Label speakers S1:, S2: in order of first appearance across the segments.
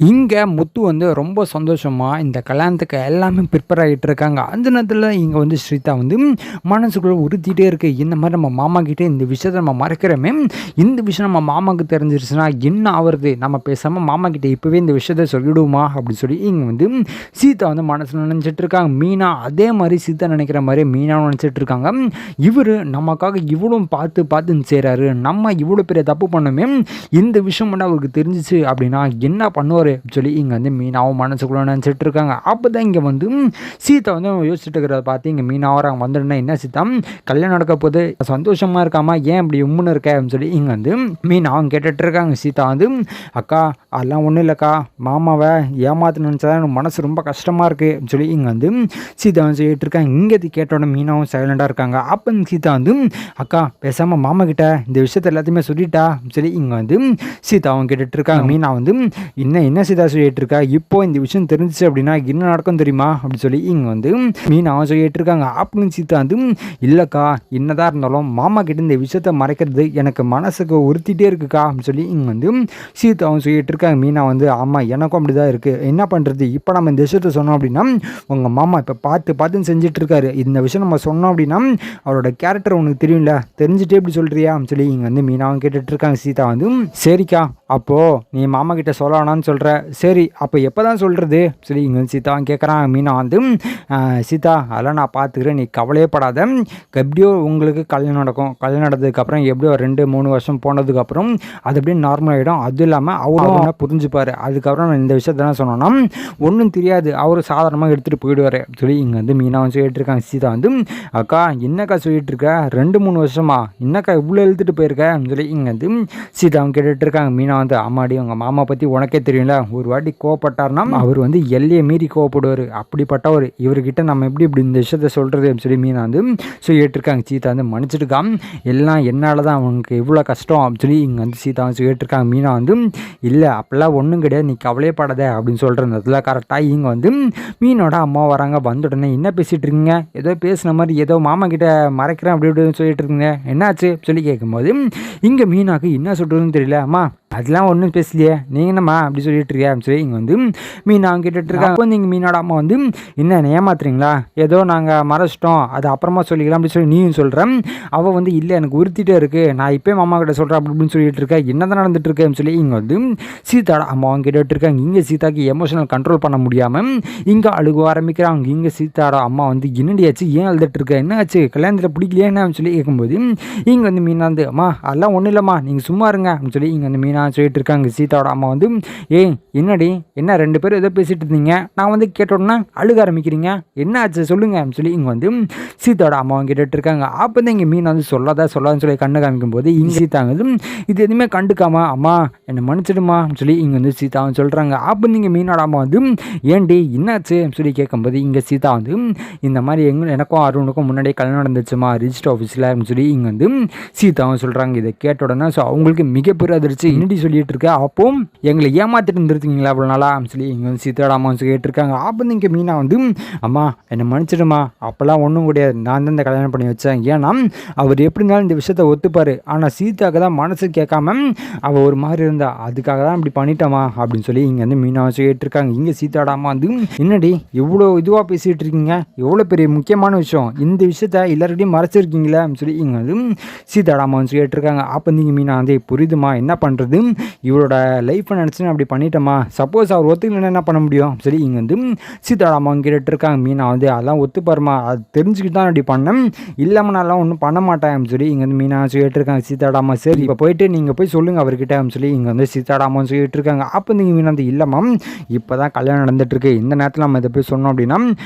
S1: இங்கே முத்து வந்து ரொம்ப சந்தோஷமாக இந்த கல்யாணத்துக்கு எல்லாமே ப்ரிப்பேர் ஆகிட்டு இருக்காங்க. அந்த நேரத்தில் இங்கே வந்து ஸ்ரீதா வந்து மனசுக்குள்ளே உறுத்திட்டே இருக்குது. இந்த மாதிரி நம்ம மாமா கிட்டே இந்த விஷயத்தை நம்ம மறைக்கிறோமே, இந்த விஷயம் நம்ம மாமாவுக்கு தெரிஞ்சிருச்சுன்னா என்ன ஆகுறது, நம்ம பேசாமல் மாமா கிட்டே இப்போவே இந்த விஷயத்த சொல்லிவிடுவோமா அப்படின்னு சொல்லி இங்கே வந்து சீதா வந்து மனசில் நினச்சிட்டு இருக்காங்க. மீனா அதே மாதிரி சீதா நினைக்கிற மாதிரி மீனாவும் நினச்சிட்டு இருக்காங்க. இவர் நமக்காக இவ்வளோ பார்த்து செய்கிறாரு, நம்ம இவ்வளோ பெரிய தப்பு பண்ணோமே, இந்த விஷயம் மட்டும் அவருக்கு தெரிஞ்சிச்சு அப்படின்னா என்ன பண்ணுவார் சொல்லி இங்கே வந்து மீனாவும் மனசுக்குள்ள நினச்சிட்டு இருக்காங்க. அப்போ தான் இங்கே வந்து சீதா வந்து யோசிச்சுட்டு இருக்கிறத பார்த்து இங்கே மீனாவும் வந்துடுனா என்ன சீதா கல்யாணம் நடக்க போது சந்தோஷமாக இருக்காமா, ஏன் இப்படி உம்முன்னு இருக்க அப்படின்னு சொல்லி இங்கே வந்து மீனாவும் கேட்டுட்டு இருக்காங்க. சீதா வந்து அக்கா அதெல்லாம் ஒன்றும் இல்லைக்கா, மாமாவை ஏமாத்து நினச்சா எனக்கு மனசு ரொம்ப கஷ்டமாக இருக்குது அப்படின்னு சொல்லி இங்கே வந்து சீதா வந்து சொல்லிட்டு இருக்காங்க. இங்கே கேட்டோட மீனாவும் சைலண்டாக இருக்காங்க. அப்போ சீதா வந்து அக்கா பேசாமல் மாமா கிட்ட இந்த விஷயத்த எல்லாத்தையுமே சொல்லிட்டா சொல்லி இங்கே வந்து சீதாவும் கேட்டுட்டு இருக்காங்க. மீனா வந்து என்ன சீதா சொல்லிட்டு இருக்கா, இப்போ இந்த விஷயம் தெரிஞ்சிச்சு அப்படின்னா என்ன நடக்கும் தெரியுமா அப்படின்னு சொல்லி இங்கே வந்து மீனாவும் சொல்லிட்டு இருக்காங்க. அப்படின்னு சீதா வந்து இல்லைக்கா என்னதான் இருந்தாலும் மாமா கிட்ட இந்த விஷயத்த மறைக்கிறது எனக்கு மனசுக்கு உறுத்திட்டே இருக்குக்கா அப்படின்னு சொல்லி இங்கே வந்து சீதாவும் சொல்லிட்டு இருக்காங்க. மீனா வந்து ஆமாம் எனக்கும் அப்படி தான் இருக்குது, என்ன பண்ணுறது, இப்போ நம்ம இந்த விஷயத்த சொன்னோம் அப்படின்னா உங்கள் மாமா இப்போ பார்த்து செஞ்சுட்டு இருக்காரு, இந்த விஷயம் நம்ம சொன்னோம் அப்படின்னா அவரோட கேரக்டர் உனக்கு தெரியும்ல, தெரிஞ்சுட்டே இப்படி சொல்கிறியா அப்படின்னு சொல்லி இங்கே வந்து மீனாவும் கேட்டுட்டு இருக்காங்க. சீதா வந்து சரிக்கா அப்போது நீ மாமா கிட்ட சொல்லலான்னு சொல்கிற, சரி அப்போ எப்போ தான் சொல்கிறது சொல்லி இங்கே வந்து சீதாவும் கேட்குறான். மீனா வந்து சீதா அதெல்லாம் நான் பார்த்துக்கிறேன், நீ கவலையே படாத, எப்படியோ உங்களுக்கு கல்யாணம் நடக்கும், கல்யாணம் நடந்ததுக்கப்புறம் எப்படியோ 2-3 வருஷம் போனதுக்கப்புறம் அது அப்படியே நார்மல் ஆகிடும், அதுவும் இல்லாமல் அவரும் புரிஞ்சுப்பார், அதுக்கப்புறம் நான் இந்த விஷயத்தான் சொன்னோன்னா ஒன்றும் தெரியாது, அவர் சாதாரணமாக எடுத்துகிட்டு போயிடுவார் சொல்லி இங்கே வந்து மீனாவும் சொல்லிட்டு இருக்காங்க. சீதா வந்து அக்கா என்னக்கா சொல்லிட்டு இருக்க, 2-3 வருஷமா என்னக்கா இவ்வளோ எழுத்துட்டு போயிருக்க சொல்லி இங்கே வந்து சீதாவும் கேட்டுட்டு இருக்காங்க. மீனா வந்து ஆமாடி உங்கள் மாமா பற்றி உனக்கே தெரியும்ல, ஒரு வாட்டி கோவப்பட்டார்னா அவர் வந்து எல்லையை மீறி கோவப்படுவார், அப்படிப்பட்டவர், இவர்கிட்ட நம்ம எப்படி இப்படி இந்த விஷயத்த சொல்கிறது அப்படின்னு சொல்லி மீனா வந்து சொல்லிட்டு இருக்காங்க. சீதா வந்து மன்னிச்சிட்டுக்காம், எல்லாம் என்னால் தான் அவனுக்கு இவ்வளோ கஷ்டம் அப்படின்னு சொல்லி இங்கே வந்து சீதா வந்து சொல்லிட்டு இருக்காங்க. மீனா வந்து இல்லை அப்படிலாம் ஒன்றும் கிடையாது, நீ கவலையப்படாத அப்படின்னு சொல்கிறதுல கரெக்டாக இங்கே வந்து மீனோட அம்மா வராங்க. வந்த உடனே என்ன பேசிகிட்டு இருக்கீங்க, ஏதோ பேசுன மாதிரி ஏதோ மாமா கிட்ட மறைக்கிறேன் அப்படி இப்படின்னு சொல்லிட்டு இருக்கீங்க, என்னாச்சு சொல்லி கேட்கும்போது இங்கே மீனாக்கு என்ன சொல்கிறதுன்னு தெரியல. அம்மா அதெல்லாம் ஒன்றும் பேசலையே, நீங்கள் என்னம்மா அப்படி சொல்லிட்டு இருக்கியா அப்படின்னு சொல்லி இங்கே வந்து மீனா கேட்டுட்டு இருக்காங்க. அப்போ நீங்கள் மீனோட அம்மா வந்து என்ன ஏமாத்துறீங்களா, ஏதோ நாங்கள் மறைச்சிட்டோம் அது அப்புறமா சொல்லிக்கலாம் அப்படி சொல்லி நீயும் சொல்கிறேன், அவள் வந்து இல்லை எனக்கு உறுத்திட்டே இருக்குது, நான் இப்போ மாமா கிட்ட சொல்கிறேன் அப்படி அப்படின்னு சொல்லிட்டு இருக்கேன், என்ன தான் நடந்துட்டு இருக்கேன்னு சொல்லி இங்கே வந்து சீதாவோட அம்மாவும் கேட்டுட்டு இருக்காங்க. இங்கே சீதாக்கு எமோஷனல் கண்ட்ரோல் பண்ண முடியாமல் இங்கே அழுக ஆரம்பிக்கிறாங்க. இங்கே சீதாவோட அம்மா வந்து என்னடியாச்சு ஏன் அழுதுட்டு இருக்க, என்ன ஆச்சு கல்யாணத்தில் பிடிக்கலையே என்ன சொல்லி கேட்கும்போது இங்கே வந்து மீனா வந்து அம்மா அதெல்லாம் ஒன்றும் இல்லைம்மா நீங்கள் சும்மா இருங்க அப்படின்னு சொல்லி இங்கே வந்து மீனா சொல்லிட்டு இருக்காங்க. சீதாவோட அம்மா வந்து ஏய் என்னடி என்ன 2 பேரும் ஏதோ பேசிட்டு இருந்தீங்க, நான் வந்து கேட்டோன்னா அழுக ஆரம்பிக்கிறீங்க, என்ன ஆச்சு சொல்லுங்க சொல்லி இங்கே வந்து சீதாவோட அம்மாவும் கேட்டுட்டு இருக்காங்க. அப்போ தான் இங்கே மீன் வந்து சொல்லாதான்னு சொல்லி கண்ணு காமிக்கும் போது இங்கே சீதா வந்து இது எதுவுமே கண்டுக்காமா அம்மா என்னை மன்னிச்சிடுமா சொல்லி இங்கே வந்து சீதாவும் சொல்கிறாங்க. அப்போ நீங்கள் மீனோட அம்மா வந்து ஏன்டி என்னாச்சு சொல்லி கேட்கும்போது இங்கே சீதா வந்து இந்த மாதிரி எனக்கும் அருணுக்கும் முன்னாடியே கல்யாணம் நடந்துச்சுமா ரிஜிஸ்டர் ஆஃபீஸில் அப்படின்னு சொல்லி இங்கே வந்து சீதாவும் சொல்கிறாங்க. இதை கேட்ட உடனே ஸோ அவங்களுக்கு மிகப்பெரிய அதிர்ச்சி, என்னடி சொல்லிட்டு இருக்கா, அப்போ எங்களை ஏமாத்திட்டு இருந்துருக்கீங்களா அவ்வளோ நாளா சொல்லி இங்கே வந்து சீதாவோட அம்மா வந்து கேட்டிருக்காங்க. அப்போ இங்கே மீனா வந்து அம்மா என்னை மன்னிச்சிடுமா, அப்போல்லாம் ஒன்றும் கிடையாது, நான் தான் இந்த கல்யாணம் பண்ணி வச்சேன், ஏன்னா அவர் எப்படி இருந்தாலும் இந்த விஷயத்த ஒத்துப்பார், ஆனால் சீதாவுக்கு தான் மனசு கேட்காம அவள் ஒரு மாதிரி இருந்தா, அதுக்காக தான் இப்படி பண்ணிட்டோமா அப்படின்னு சொல்லி இங்கே வந்து மீனா வந்து கேட்டிருக்காங்க. இங்கே சீதாவோட அம்மா வந்து என்னடி இவ்வளோ இதுவாக பேசிகிட்டு இருக்கீங்க, எவ்வளோ பெரிய முக்கியமான விஷயம், இந்த விஷயத்த எல்லாருடையும் மறைச்சிருக்கீங்களா அப்படின்னு சொல்லி இங்கே வந்து சீதாவோட அம்மா வந்து கேட்டிருக்காங்க. அப்போ நீங்கள் மீனா வந்து புரியுதுமா என்ன பண்ணுறது, இவரோட லைஃப்பை நினச்சின்னு அப்படி பண்ணிட்டோமா, சப்போஸ் அவர் ஒத்துக்கலன்னா என்ன பண்ண முடியும் சரி இங்கே வந்து சீதாவோட அம்மா கேட்டுட்டு இருக்காங்க. மீனா வந்து அதெல்லாம் ஒத்துப்பாருமா, அது தெரிஞ்சுக்கிட்டு தான் அப்படி பண்ணேன், இல்லாமல் நான்லாம் ஒன்றும் பண்ண மாட்டேன் சொல்லி இங்கே வந்து மீனா சொல்லிட்டு இருக்காங்க. சீதாவோட அம்மா சரி இப்போ போயிட்டு நீங்கள் போய் சொல்லுங்கள் அவர்கிட்ட சொல்லி இங்கே வந்து சீதாவோட அம்மா சொல்லிட்டு இருக்காங்க. அப்போ நீங்கள் மீனா வந்து இல்லைம்மா இப்போ தான் கல்யாணம் நடந்துட்டுருக்கு, இந்த நேரத்தில் நம்ம இதை போய் சொன்னோம் அப்படின்னா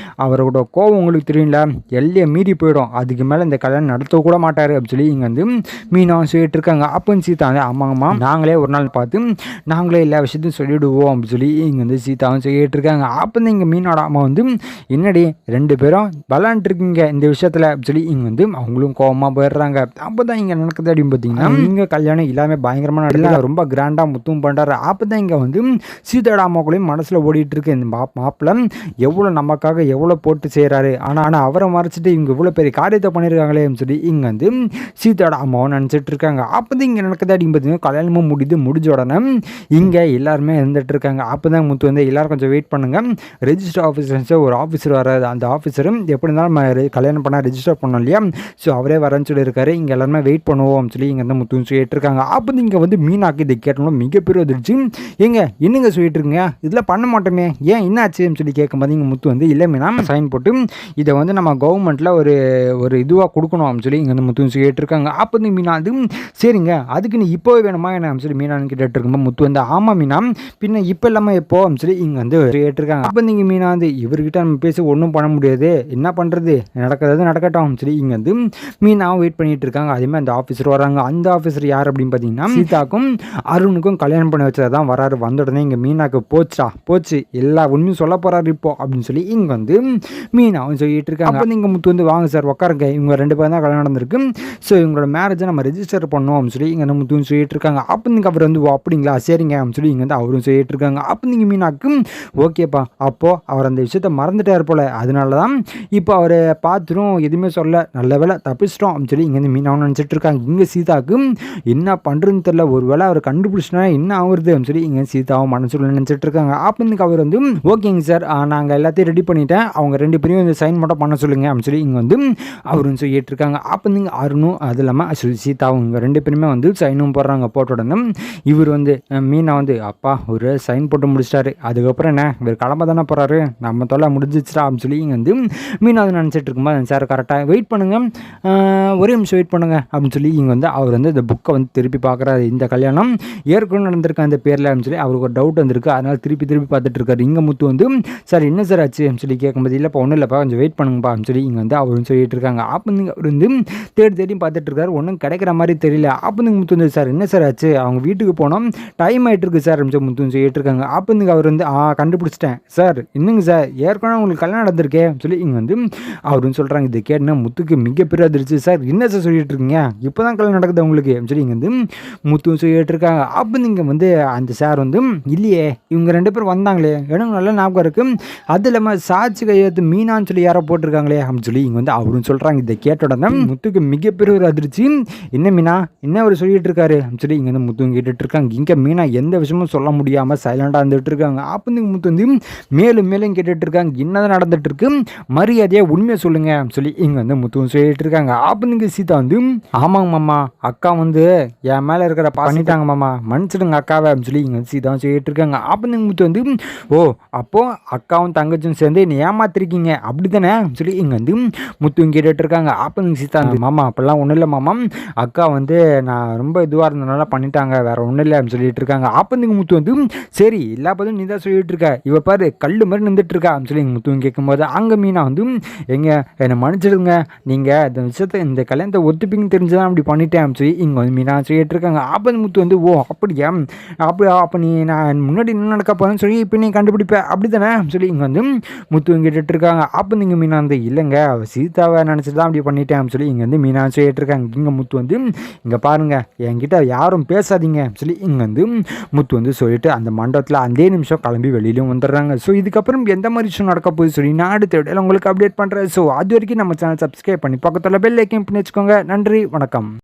S1: அவரோட கோவம் உங்களுக்கு தெரியும்ல எல்லையை மீறி போயிடும், அதுக்கு மேலே இந்த கல்யாணம் நடத்த கூட மாட்டார் அப்படின்னு சொல்லி இங்கே வந்து மீனாவும் சொல்லிட்டு இருக்காங்க. அப்போ சீதா வந்து ஆமாங்கம்மா நாங்களே ஒரு நாள் பார்த்து நாங்களே எல்லா விஷயத்தையும் சொல்லிவிடுவோம் அப்படின்னு சொல்லி இங்கே வந்து சீதாவும் சொல்லிட்டு இருக்காங்க. அப்போ தான் இங்கே மீனோட அம்மா வந்து என்னடி 2 பேரும் விளாண்டுருக்கீங்க இந்த விஷயத்தில் அப்படின்னு சொல்லி இங்கே வந்து அவங்களும் கோபமாக போயிடுறாங்க. அப்போ தான் இங்கே நடக்குது அப்படின்னு பார்த்தீங்கன்னா இங்கே கல்யாணம் எல்லாமே பயங்கரமாக நடக்கல, ரொம்ப கிராண்டாக முத்தும் பண்ணுறாரு. அப்போ தான் இங்கே வந்து சீதாவோட அம்மாக்குள்ளேயும் மனசில் ஓடிட்டு இருக்கு, இந்த மாப்பிள்ளை எவ்வளோ நமக்காக எவ்வளோ போட்டு செய்கிறாரு, ஆனால் அவரை மறைச்சிட்டு இவங்க இவ்வளோ பெரிய காரியத்தை பண்ணியிருக்காங்களே அப்படின்னு சொல்லி இங்கே வந்து சீதாவோட அம்மாவும் நினச்சிட்டு இருக்காங்க. அப்போ தான் இங்கே நடக்குது அப்படின்னு பார்த்தீங்கன்னா கல்யாணமும் முடியுது, இது முடிஞ்ச உடனே இங்கே எல்லாருமே இருந்துட்டு இருக்காங்க. அப்போ தான் முத்து வந்து எல்லோரும் கொஞ்சம் வெயிட் பண்ணுங்கள், ரெஜிஸ்டர் ஆஃபீஸர் ஒரு ஆஃபீஸர் வராது, அந்த ஆஃபீஸரும் எப்படி இருந்தாலும் நம்ம கல்யாணம் பண்ணால் ரெஜிஸ்டர் பண்ணோம் இல்லையா, ஸோ அவரே வரேன்னு சொல்லியிருக்காரு, இங்கே எல்லாருமே வெயிட் பண்ணுவோம் சொல்லி இங்கே வந்து முத்து சொல்லிட்டு இருக்காங்க. அப்போ இங்கே வந்து மீனாக்கு இதை கேட்டோம்னா மிகப்பெரிய அதிர்ச்சி. ஏங்க என்னங்க சொல்லிட்டு இருக்கீங்க, இதெல்லாம் பண்ண மாட்டோமே, ஏன் என்னாச்சுன்னு சொல்லி கேட்கும்போது இங்கே முத்து வந்து இல்லை மீனா சைன் போட்டு இதை வந்து நம்ம கவர்மெண்ட்டில் ஒரு இதுவாக கொடுக்கணும் அப்படின்னு சொல்லி இங்கே வந்து முத்து சொல்லிட்டு இருக்காங்க. அப்போ வந்து மீனா அது சரிங்க அதுக்கு நீ இப்போவே வேணுமா என்ன சொல்லி மீனான்னு கேட்டுட்டு இருக்கும்போது முத்து வந்து ஆமாம் மீனா பின்ன இப்போ இல்லாமல் எப்போ அப்படின்னு சொல்லி இங்கே வந்து கேட்டிருக்காங்க. அப்போ நீங்கள் மீனா வந்து இவர்கிட்ட நம்ம பேசி ஒன்றும் பண்ண முடியாது, என்ன பண்ணுறது, நடக்கிறது நடக்கட்டும் சொல்லி இங்கே வந்து மீனாவும் வெயிட் பண்ணிட்டு இருக்காங்க. அதேமாதிரி அந்த ஆஃபீஸர் வராங்க. அந்த ஆஃபீஸர் யார் அப்படின்னு பார்த்தீங்கன்னா சீதாக்கும் அருணுக்கும் கல்யாணம் பண்ணி வச்சது தான் வராரு. வந்த உடனே இங்கே மீனாக்கு போச்சு எல்லா உண்மையும் சொல்ல போகிறாரு இப்போ அப்படின்னு சொல்லி இங்கே வந்து மீனாவும் சொல்லிட்டு இருக்காங்க. அப்போ நீங்கள் முத்து வந்து வாங்க சார் உட்காருங்க, இவங்க 2 பேரும் தான் கல்யாணம் நடந்திருக்கு, ஸோ இவங்களோட மேரேஜை நம்ம ரெஜிஸ்டர் பண்ணோம் அப்படின்னு சொல்லி இங்கே முத்துன்னு சொல்லிட்டு இருக்காங்க. அப்போ நீங்கள் அவர் வந்து அப்படிங்களா சரிங்க அப்படின்னு சொல்லி இங்கே வந்து அவரும் சொல்லிட்டு இருக்காங்க. அப்போ நீங்கள் மீனாக்கு ஓகேப்பா, அப்போது அவர் அந்த விஷயத்த மறந்துட்டார் போல், அதனால தான் இப்போ அவரை பார்த்துரும் எதுவுமே சொல்ல, நல்ல வேலை தப்பிச்சிட்டோம் அப்படின்னு சொல்லி இங்கே வந்து மீனாவும் நினச்சிட்டு இருக்காங்க. இங்கே சீதாவுக்கு என்ன பண்ணுறதுன்னு தெரியல, ஒரு வேளை அவர் கண்டுபிடிச்சினா என்ன ஆகுறது அப்படின்னு சொல்லி இங்கே சீதாவும் மனசுக்குள்ள நினச்சிட்டு இருக்காங்க. அப்போ அவர் வந்து ஓகேங்க சார் நாங்கள் எல்லாத்தையும் ரெடி பண்ணிட்டேன், அவங்க 2 பேரையும் வந்து சைன் மட்டும் பண்ண சொல்லுங்கள் அப்படின்னு சொல்லி இங்கே வந்து அவரும் சொல்லிட்டு இருக்காங்க. அப்போ நீங்கள் அருணும் அது இல்லாமல் சீதாவும் இங்கே 2 பேருமே வந்து சைனும் போடுறாங்க. போட்ட உடனே இவர் வந்து மீனா வந்து அப்பா ஒரு சைன் போட்டு முடிச்சிட்டாரு, அதுக்கப்புறம் என்ன இவர் கிளம்ப தானே போகிறாரு, நம்ம தொல்லை முடிஞ்சிச்சுடா அப்படின்னு சொல்லி இங்கே வந்து மீனா வந்து நினச்சிட்டு இருக்கும்போது சார் கரெக்டாக வெயிட் பண்ணுங்கள், ஒரே நிமிஷம் வெயிட் பண்ணுங்கள் அப்படின்னு சொல்லி இங்கே வந்து அவர் வந்து இந்த புக்கை வந்து திருப்பி பார்க்குறாரு. இந்த கல்யாணம் ஏற்கனவே நடந்திருக்கு அந்த பேரில் அப்படின்னு சொல்லி அவருக்கு ஒரு டவுட் வந்திருக்கு, அதனால் திருப்பி பார்த்துட்டு இருக்காரு. இங்கே முத்து வந்து சார் என்ன சார் ஆச்சு அப்படின்னு சொல்லி கேட்கும்போது இல்லைப்பா ஒன்றும் இல்லைப்பா கொஞ்சம் வெயிட் பண்ணுங்கப்பா அப்படின்னு சொல்லி இங்கே வந்து அவரும் சொல்லிட்டு இருக்காங்க. அப்போ அவர் வந்து தேடி பார்த்துட்டு இருக்காரு, ஒன்றும் கிடைக்கிற மாதிரி தெரியல. அப்போ முத்து வந்து சார் என்ன சார் ஆச்சு, அவங்க வீட்டுக்கு போனோம் டைம் ஆகிட்டு இருக்கு சார் அப்படின்னு முத்து சொல்லிட்டு இருக்காங்க. அப்போ அவர் வந்து கண்டுபிடிச்சிட்டேன் சார், இன்னுங்க சார் ஏற்கனவே உங்களுக்கு கல்யாணம் நடந்திருக்கே சொல்லி இங்கே வந்து அவருன்னு சொல்கிறாங்க. இது கேட்டுனா முத்துக்கு மிகப்பெரிய அதிர்ச்சி. சார் என்ன சார் சொல்லிட்டு இருக்கீங்க, இப்போ தான் கல்யாணம் நடக்குது உங்களுக்கு சொல்லி இங்கே வந்து முத்து சொல்லிட்டு இருக்காங்க. அப்போ நீங்கள் வந்து அந்த சார் வந்து இல்லையே இவங்க 2 பேரும் வந்தாங்களே எனக்கு நல்ல ஞாபகம் இருக்குது, அது இல்லாமல் சாட்சி கையெழுத்து மீனான்னு சொல்லி யாரோ போட்டிருக்காங்களே அப்படின்னு சொல்லி இங்கே வந்து அவரும் சொல்கிறாங்க. இதை கேட்ட உடனே முத்துக்கு மிகப்பெரிய ஒரு அதிர்ச்சி. என்ன மீனா என்ன அவர் சொல்லிட்டு இருக்காரு அப்படின்னு சொல்லி இங்கே வந்து முத்து கேட்டுட்டு இருக்காங்க. இங்கே மீனா எந்த விஷயமும் சொல்ல முடியாமல் சைலண்டாக இருந்துட்டு இருக்காங்க. அப்போ முத்து வந்து மேலும் கேட்டுட்டு இருக்காங்க, என்னதான் நடந்துட்டு இருக்கு, மரியாதையாக உண்மையை சொல்லுங்க அப்படின்னு சொல்லி இங்கே வந்து முத்து சொல்லிட்டு இருக்காங்க. அப்போ நீங்கள் சீதா வந்து ஆமாங்க மாமா அக்கா வந்து என் மேலே இருக்கிற பண்ணிட்டாங்க மாமா மன்னிச்சிடுங்க அக்காவை அப்படின்னு சொல்லி இங்கே வந்து சீதா சொல்லிட்டு இருக்காங்க. அப்போ நீங்கள் முத்து வந்து ஓ அப்போது அக்காவும் தங்கச்சும் சேர்ந்து என்னை ஏமாத்திருக்கீங்க அப்படி தானே சொல்லி இங்கே வந்து முத்து கேட்டுட்டு இருக்காங்க. அப்போ நீங்கள் சீதா வந்து மாமா அப்படிலாம் ஒன்றும் இல்லை மாமா, அக்கா வந்து நான் ரொம்ப இதுவாக இருந்ததுனால பண்ணிட்டாங்க வேற ஒன்றும் இல்லை அப்படின்னு சொல்லிட்டு இருக்காங்க. அப்போ நீங்கள் முத்து வந்து சரி எல்லா பதிலும் நீ தான் சொல்லிட்டு இருக்க, இவ பாரு கல் மாதிரி நின்றுட்டு இருக்கா அப்படின்னு சொல்லி முத்து கேட்கும்போது அங்கே மீனா வந்து என்னை மன்னிச்சிடுங்க, நீங்கள் இந்த விஷயத்தை இந்த கல்யாணத்தை ஒத்துப்பீங்கன்னு தெரிஞ்சுதான் அப்படி பண்ணிட்டேன் அப்படின்னு சொல்லி இங்கே வந்து மீனா சொல்லிட்டு இருக்காங்க. அப்போ முத்து வந்து ஓ அப்படியா அப்போ நீ நான் முன்னாடி என்ன நடக்க போகிறேன்னு சொல்லி இப்போ நீ கண்டுபிடிப்ப அப்படி தானே சொல்லி இங்கே வந்து முத்து கேட்டுட்டு இருக்காங்க. அப்போ நீங்கள் மீனா வந்து இல்லைங்க சீதாவை நினச்சி தான் அப்படி பண்ணிட்டேன் சொல்லி இங்கே வந்து மீனா சொல்லிட்டு இருக்காங்க. இங்கே முத்து வந்து இங்கே பாருங்கள் என்கிட்ட யாரும் பேசாதீங்க சொல்லி இங்கே வந்து முத்து வந்து சொல்லிட்டு அந்த மண்டபத்தில் அதே நிமிஷம் கிளம்பி வெளியிலும் வந்துடுறாங்க. ஸோ இதுக்கப்புறம் எந்த மாதிரி விஷயம் நடக்க போகுது சொல்லி நான் அடுத்த வீடியோவில் உங்களுக்கு அப்டேட் பண்ணுறேன். ஸோ அது வரைக்கும் நம்ம சேனல் சப்ஸ்கிரைப் பண்ணி பக்கத்தில் பெல் ஐக்கன் பண்ணி வச்சுக்கோங்க. நன்றி வணக்கம்.